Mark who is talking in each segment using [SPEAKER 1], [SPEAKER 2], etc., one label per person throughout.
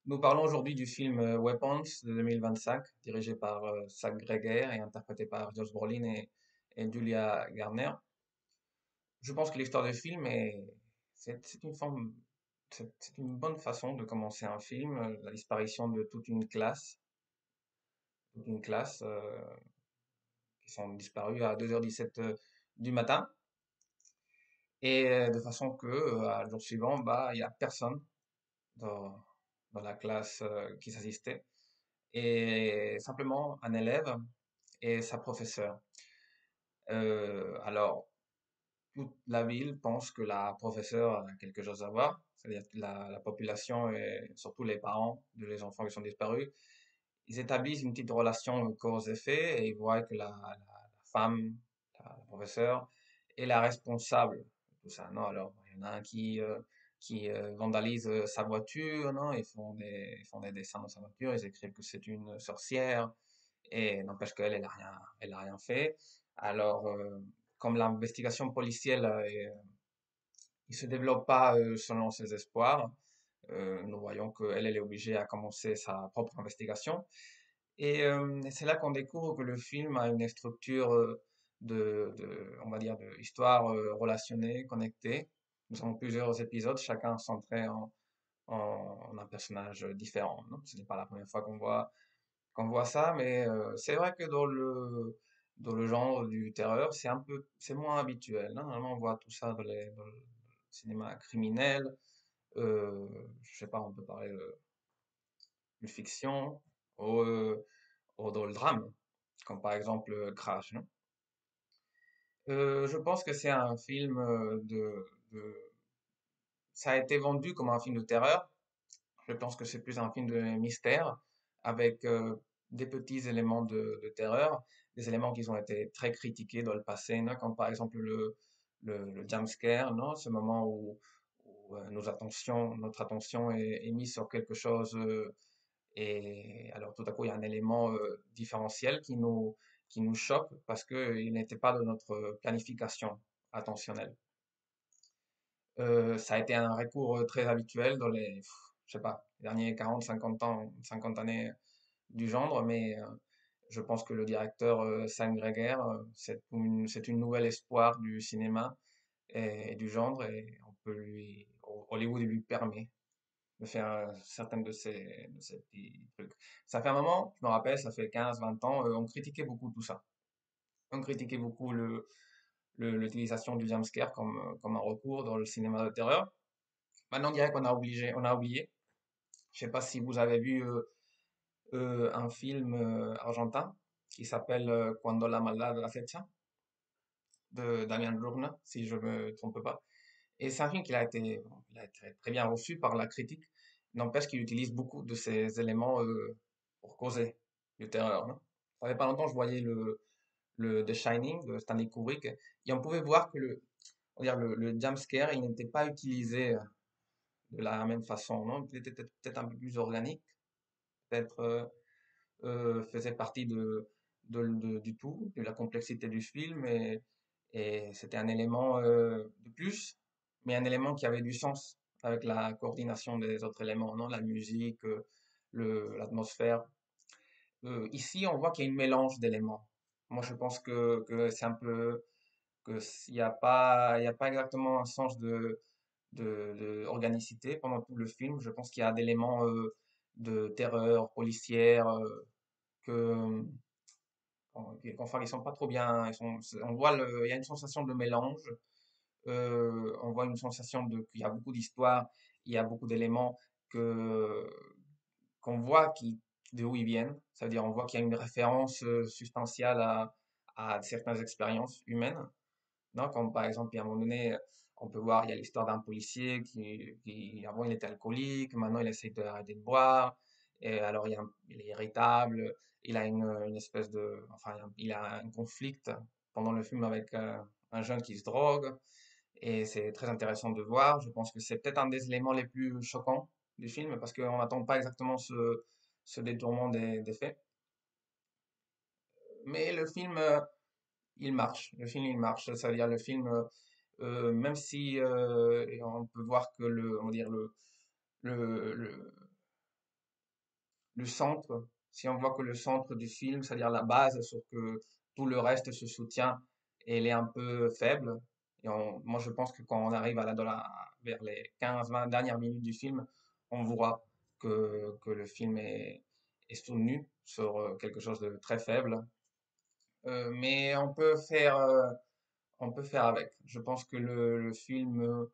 [SPEAKER 1] Nous parlons aujourd'hui du film Weapons de 2025, dirigé par Zach Greger et interprété par Josh Brolin et Julia Garner. Je pense que l'histoire du film c'est une forme, c'est une bonne façon de commencer un film, la disparition de toute une classe qui sont disparus à 2h17 du matin, et de façon que à le jour suivant, bah, il y a personne dans, dans la classe qui s'assistait, et simplement un élève et sa professeure. Alors, toute la ville pense que la professeure a quelque chose à voir, c'est-à-dire que la population et surtout les parents de les enfants qui sont disparus, ils établissent une petite relation cause-effet et ils voient que la femme, la professeure, est la responsable de tout ça, non? Alors, il y en a un qui vandalise sa voiture, non? Ils font des dessins dans sa voiture, ils écrivent que c'est une sorcière, et n'empêche qu'elle, elle a rien fait. Alors, comme l'investigation policière, il se développe pas selon ses espoirs, nous voyons qu'elle, elle est obligée à commencer sa propre investigation. Et c'est là qu'on découvre que le film a une structure on va dire, de histoire relationnée, connectée. Nous avons plusieurs épisodes, chacun centré en un personnage différent, non? Ce n'est pas la première fois qu'on voit ça, mais c'est vrai que dans le genre du terreur, c'est moins habituel, hein. Normalement, on voit tout ça dans le cinéma criminel. Euh, je sais pas, on peut parler de fiction ou, ou dans le drame, comme par exemple Crash, non? Je pense que c'est un film ça a été vendu comme un film de terreur. Je pense que c'est plus un film de mystère avec des petits éléments de terreur, des éléments qui ont été très critiqués dans le passé, non? Comme par exemple le jump scare, non? Ce moment où notre attention est mise sur quelque chose et alors tout à coup il y a un élément différentiel qui nous choque parce qu'il n'était pas de notre planification attentionnelle. Ça a été un recours très habituel dans je sais pas, les derniers 40, 50 ans, 50 années du genre, mais je pense que le directeur Sam Greger, c'est une nouvelle espoir du cinéma et du genre, et Hollywood lui permet de faire certaines de ces petits trucs. Ça fait un moment, je me rappelle, ça fait 15, 20 ans, on critiquait beaucoup tout ça. On critiquait beaucoup l'utilisation du jumpscare comme un recours dans le cinéma de terreur. Maintenant, on dirait on a oublié. Je sais pas si vous avez vu un film argentin qui s'appelle Cuando la maldad acecha de Damian Brugna, si je me trompe pas. Et c'est un film il a été très bien reçu par la critique. N'empêche qu'il utilise beaucoup de ces éléments pour causer du terreur, non? Ça fait pas longtemps, je voyais le The Shining de Stanley Kubrick et on pouvait voir que on va dire le jump scare, il n'était pas utilisé de la même façon, non? Il était peut-être un peu plus organique, peut-être faisait partie du tout, de la complexité du film et c'était un élément de plus, mais un élément qui avait du sens avec la coordination des autres éléments, non? La musique, l'atmosphère. Ici, on voit qu'il y a une mélange d'éléments. Moi, je pense que c'est un peu il y a pas exactement un sens de organicité pendant tout le film. Je pense qu'il y a d'éléments de terreur policière que qu'enfin ils sont pas trop bien. On voit il y a une sensation de mélange. On voit une sensation qu'il y a beaucoup d'histoires, il y a beaucoup d'éléments que qu'on voit de où ils viennent. C'est-à-dire, on voit qu'il y a une référence substantielle à certaines expériences humaines. Non, comme par exemple, il y a un moment donné, on peut voir, il y a l'histoire d'un policier avant, il était alcoolique, maintenant, il essaie d'arrêter de boire. Et alors, il est irritable, il a une espèce enfin, il a un conflit pendant le film avec un jeune qui se drogue. Et c'est très intéressant de voir. Je pense que c'est peut-être un des éléments les plus choquants du film parce qu'on n'attend pas exactement ce détournement des faits. Mais le film, il marche. Le film, il marche. C'est-à-dire le film, même si on peut voir que on va dire le, le centre, si on voit que le centre du film, c'est-à-dire la base sur que tout le reste se soutient, elle est un peu faible. Moi, je pense que quand on arrive vers les 15-20 dernières minutes du film, on voit que le film est soutenu sur quelque chose de très faible. Mais on peut faire avec. Je pense que le film,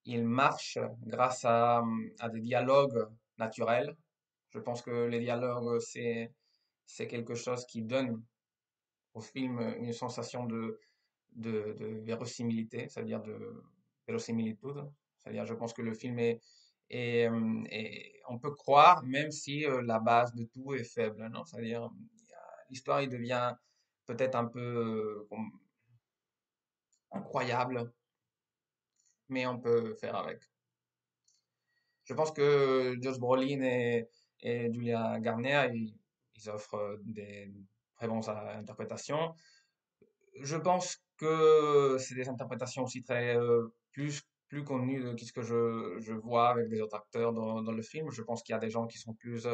[SPEAKER 1] il marche grâce à des dialogues naturels. Je pense que les dialogues, c'est quelque chose qui donne au film une sensation de vérosimilité, c'est-à-dire de vérosimilitude. C'est-à-dire, je pense que le film on peut croire, même si la base de tout est faible, non? C'est-à-dire, l'histoire, il devient peut-être un peu incroyable, mais on peut faire avec. Je pense que Josh Brolin et Julia Garner, ils offrent des très bonnes interprétations. Je pense que c'est des interprétations aussi très plus connues de ce que je vois avec des autres acteurs dans le film. Je pense qu'il y a des gens qui sont plus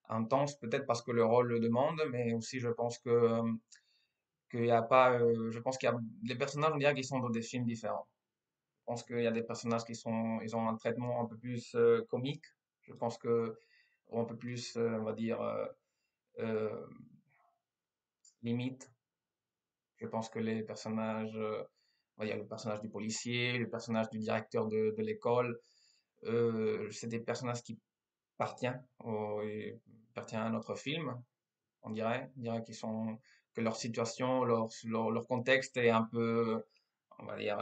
[SPEAKER 1] intenses, peut-être parce que le rôle le demande, mais aussi je pense qu'il y a pas, je pense qu'il y a les personnages, on dirait qu'ils sont dans des films différents. Je pense qu'il y a des personnages ils ont un traitement un peu plus comique. Je pense que ou un peu plus, on va dire euh, limite. Je pense que les personnages, il y a le personnage du policier, le personnage du directeur de l'école, c'est des personnages qui et appartiennent à notre film, on dirait que leur situation, leur contexte est un peu, on va dire,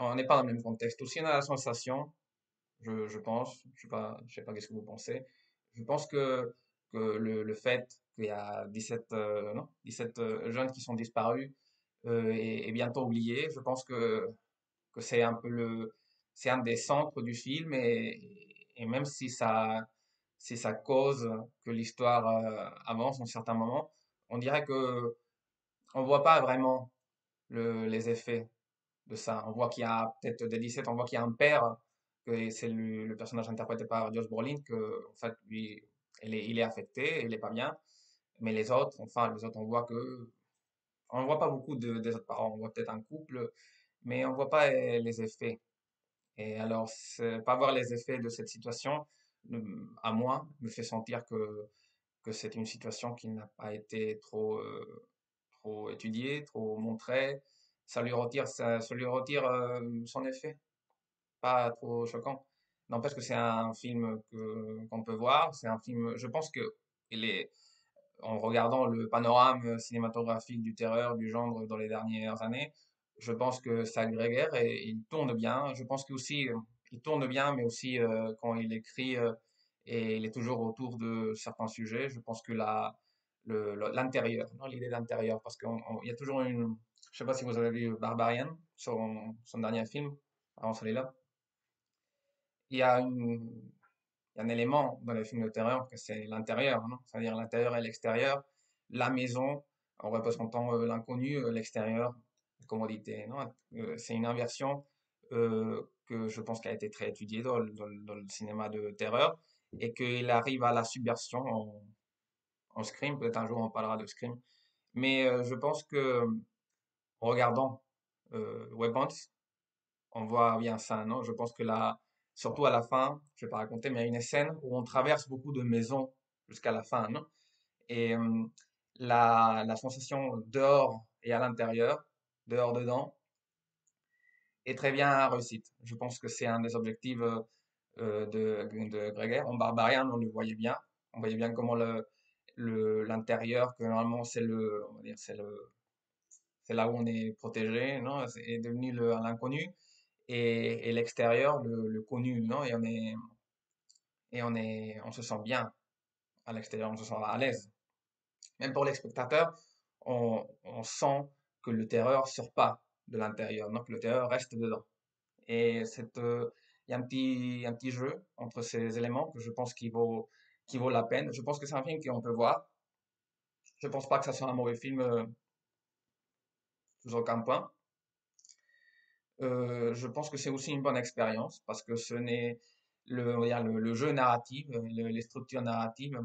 [SPEAKER 1] on n'est pas dans le même contexte. Aussi, on a la sensation, je pense, je sais pas qu'est-ce que vous pensez. Je pense que le fait qu'il y a 17 non, 17 jeunes qui sont disparus est bientôt oublié. Je pense que c'est un peu c'est un des centres du film et même si ça cause que l'histoire avance en certains moments, on dirait que on voit pas vraiment les effets de ça. On voit qu'il y a peut-être des 17, on voit qu'il y a un père, que c'est le personnage interprété par Josh Brolin, que en fait lui, il est affecté, il est pas bien. Mais les autres, enfin les autres, on voit pas beaucoup des autres parents. On voit peut-être un couple, mais on voit pas les effets. Et alors, pas voir les effets de cette situation, à moi, me fait sentir que c'est une situation qui n'a pas été trop étudiée, trop montrée. Ça lui retire son effet, pas trop choquant. N'empêche que c'est un film qu'on peut voir. C'est un film, je pense que il est, en regardant le panorama cinématographique du terreur, du genre dans les dernières années, je pense que ça agrégère et il tourne bien. Je pense qu'aussi, il tourne bien, mais aussi quand il écrit et il est toujours autour de certains sujets. Je pense que l'intérieur, non, l'idée d'intérieur, parce qu'il y a toujours je sais pas si vous avez vu Barbarian, son dernier film, avant celui-là. Il y a il y a un élément dans les films de terreur que c'est l'intérieur, non? C'est-à-dire l'intérieur et l'extérieur, la maison en représentant l'inconnu, l'extérieur, la commodité, non? C'est une inversion que je pense qui a été très étudiée dans le cinéma de terreur et qu'il arrive à la subversion en Scream. Peut-être un jour on parlera de Scream. Mais je pense que en regardant Weapons, on voit bien ça, non? Je pense que là, surtout à la fin, je vais pas raconter, mais il y a une scène où on traverse beaucoup de maisons jusqu'à la fin, non? Et la sensation dehors et à l'intérieur, dehors dedans, est très bien réussite. Je pense que c'est un des objectifs de Gregor. En Barbarian, on le voyait bien. On voyait bien comment l'intérieur, que normalement on va dire, c'est là où on est protégé, non? Est devenu l'inconnu et l'extérieur, le connu, non? On se sent bien à l'extérieur, on se sent à l'aise. Même pour les spectateurs, on sent que le terreur sort pas de l'intérieur, non? Que le terreur reste dedans. Et il y a un petit jeu entre ces éléments que je pense qui vaut la peine. Je pense que c'est un film qu'on peut voir. Je pense pas que ça soit un mauvais film, sous aucun point. Je pense que c'est aussi une bonne expérience parce que on va dire le jeu narratif, les structures narratives.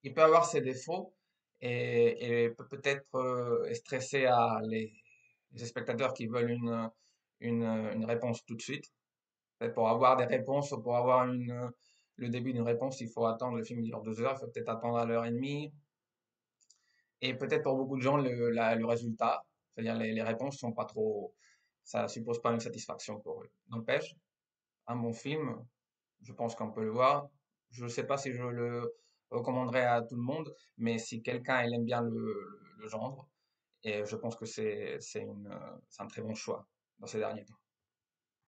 [SPEAKER 1] Il peut avoir ses défauts et peut peut-être stresser les spectateurs qui veulent une réponse tout de suite. Peut-être pour avoir des réponses ou pour avoir le début d'une réponse, il faut attendre, le film dure 2 heures, il faut peut-être attendre à l'heure et demie. Et peut-être pour beaucoup de gens, le résultat, c'est-à-dire les réponses sont pas trop, ça suppose pas une satisfaction pour eux. N'empêche, un bon film, je pense qu'on peut le voir. Je ne sais pas si je le recommanderais à tout le monde, mais si quelqu'un il aime bien le genre, et je pense que c'est un très bon choix dans ces derniers temps.